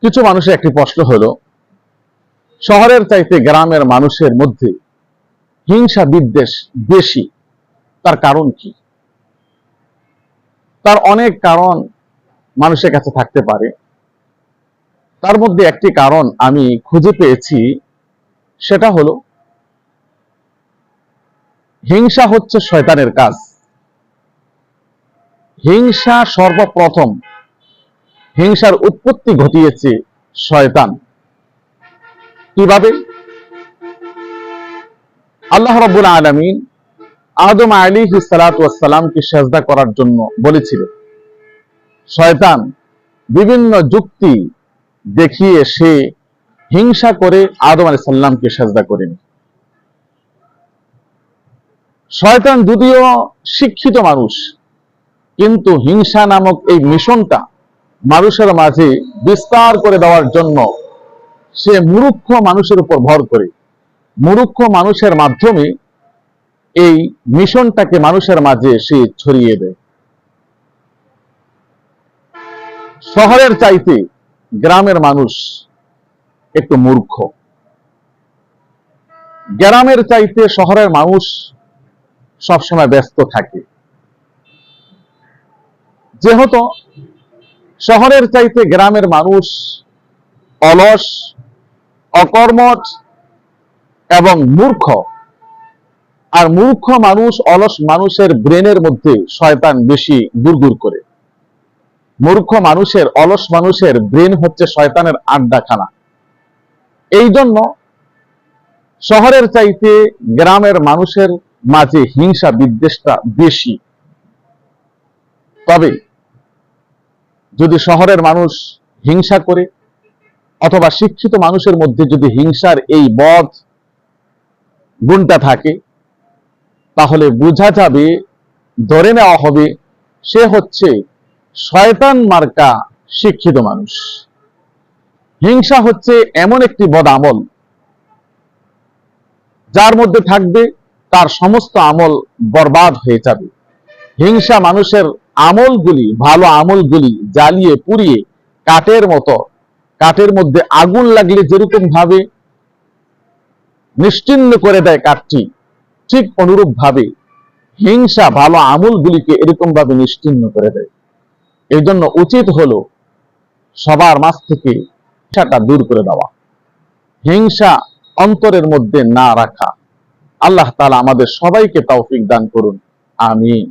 কিছু মানুষের একটি প্রশ্ন হলো, শহরের চাইতে গ্রামের মানুষের মধ্যে হিংসা বিদ্বেষ বেশি, তার কারণ কি? তার অনেক কারণ মানুষের কাছে থাকতে পারে। তার মধ্যে একটি কারণ আমি খুঁজে পেয়েছি, সেটা হলো হিংসা হচ্ছে শয়তানের কাজ। হিংসা সর্বপ্রথম হিংসার উৎপত্তি ঘটিয়েছে শয়তান। কিভাবে? আল্লাহ রাব্বুল আলামিন আদম আলাইহিস সালাতু ওয়াস সালামকে সিজদা করার জন্য বলেছিলেন। শয়তান বিভিন্ন যুক্তি দেখিয়ে সে হিংসা করে আদম আলাইহিস সালামকে সিজদা করেনি। শয়তান যদিও শিক্ষিত মানুষ, কিন্তু হিংসা নামক এই মিশনটা মানুষের মাঝে বিস্তার করে দেওয়ার জন্য সে মূর্খ মানুষের উপর ভর করে, মূর্খ মানুষের মাধ্যমে এই মিশনটাকে মানুষের মাঝে সে ছড়িয়ে দেয়। শহরের চাইতে গ্রামের মানুষ একটু মূর্খ। গ্রামের চাইতে শহরের মানুষ সবসময় ব্যস্ত থাকে। যেহেতু শহরের চাইতে গ্রামের মানুষ অলস, অকর্মঠ এবং মূর্খ, আর মূর্খ মানুষ, অলস মানুষের ব্রেনের মধ্যে শয়তান বেশি গুড়গুড় করে। মূর্খ মানুষের, অলস মানুষের ব্রেন হচ্ছে শয়তানের আড্ডাখানা। এই জন্য শহরের চাইতে গ্রামের মানুষের মাঝে হিংসা বিদ্বেষটা বেশি। তবে যদি শহরের মানুষ হিংসা করে, অথবা শিক্ষিত মানুষের মধ্যে যদি হিংসার এই বদ গুণটা থাকে, তাহলে বোঝা যাবে, ধরে নেওয়া হবে, সে হচ্ছে শয়তান মার্কা শিক্ষিত মানুষ। হিংসা হচ্ছে এমন একটি বদ আমল, যার মধ্যে থাকবে তার সমস্ত আমল বরবাদ হয়ে যাবে। হিংসা মানুষের আমলগুলি, ভালো আমলগুলি জ্বালিয়ে পুড়িয়ে কাঠের মতো, কাঠের মধ্যে আগুন লাগলে যেরকম ভাবে নিশ্চিহ্ন করে দেয় কাঠটি, ঠিক অনুরূপ ভাবে হিংসা ভালো আমলগুলিকে এরকম ভাবে নিশ্চিহ্ন করে দেয়। এই জন্য উচিত হলো সবার মাঝ থেকে হিংসাটা দূর করে দেওয়া, হিংসা অন্তরের মধ্যে না রাখা। আল্লাহ তাআলা আমাদের সবাইকে তৌফিক দান করুন। আমিন।